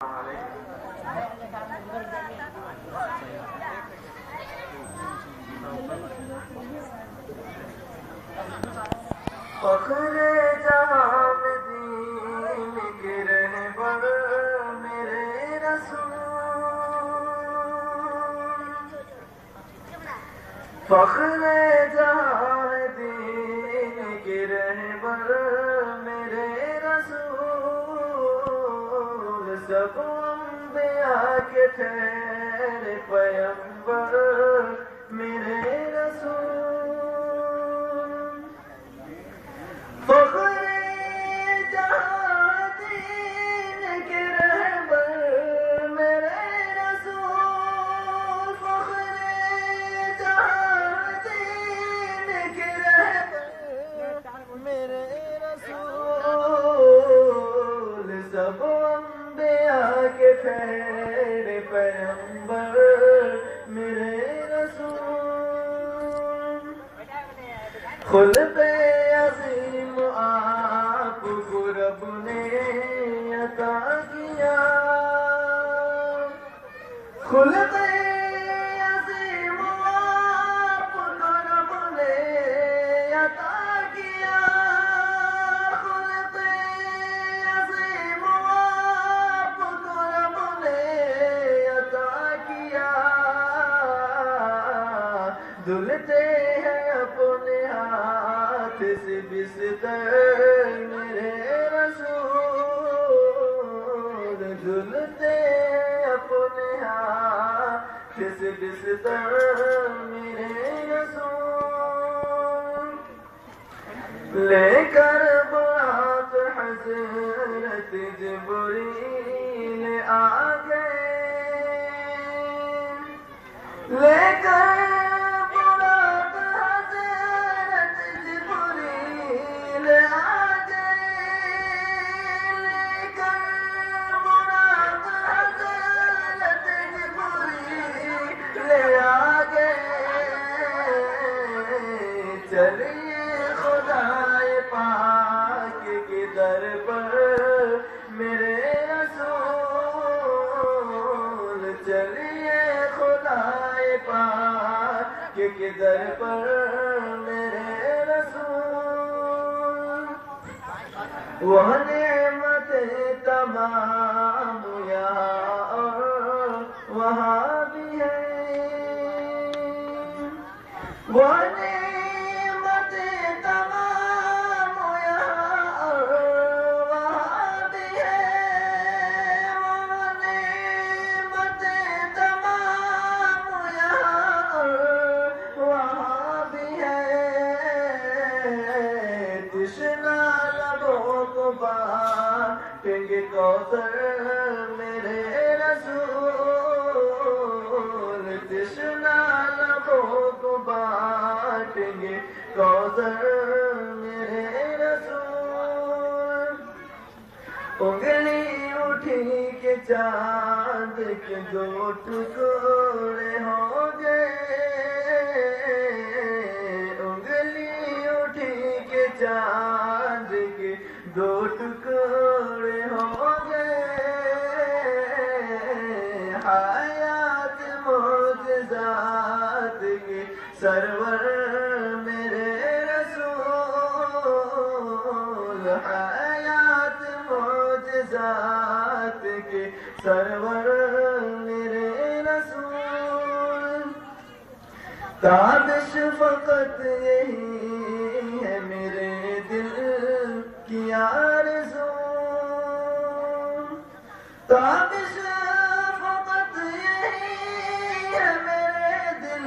فخرے جہاں میں دین کے رہبر میرے رسول، فخرے جہاں دین کے رہبر میرے رسول، سب انبیاء کے ٹھہرے پیغمبر میرے رسول، فخرے جہاں دین کے رہبر میرے رسول، فخرے جہاں دین کے رہبر میرے رسول، سب انبیاء کے ٹھہرے پیغمبر میرے رسول، خلق عظیم آپ کو رب نے عطا کیا، خلق عظیم آپ کو رب نے عطا کیا، خلق عظیم آپ کو رب نے عطا کیا، دھلتے ہیں اپنے ہاتھ سے بستر میرے رسول، دھلتے ہیں اپنے ہاتھ سے بستر میرے رسول، لے کر برات حضرت جبریل آ گئے، لے کر چلیے خدائے پاک کے در پر میرے رسول، چلیے خدائے پاک کے در پر میرے رسول، وہ نعمت تمام یہاں اور وہاں بھی ہے، وہ نعمت تمام یہاں اور وہاں بھی ہے، وہ نعمت تمام یہاں اور وہاں بھی ہے، تشنا لبوں کو بانٹیں گے کوثر میرے رسول، تشنا لبوں کو بانٹیں گے کوثر میرے رسول، انگلی اٹھی کہ چاند کے دو ٹکڑے ہوں گے، انگلی اٹھی کہ چاند کے دو ٹکڑے ہوں گے، حیات معجزات کے سرور میرے رسول، حیات معجزات کے سرور میرے رسول، تابش فقط یہی ہے میرے دل کی آرزو، تابش فقط یہی ہے میرے دل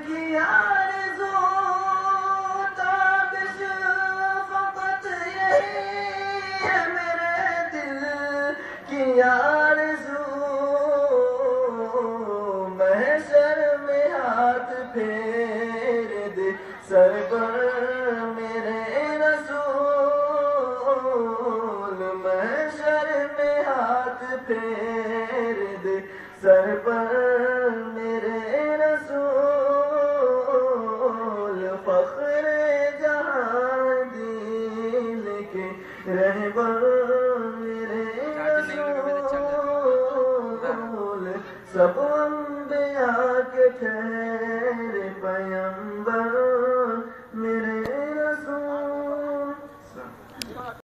کی آرزو، تابش فقط یہی ہے میرے دل کی آرزو، محشر میں ہاتھ پھیر دے سر پر میرے رسول، محشر میں ہاتھ پھیر دے سر پر میرے رسول، فخر جہاں دین کے رہبر میرے رسول، سب انبیاء کے ٹھہرے پیغمبر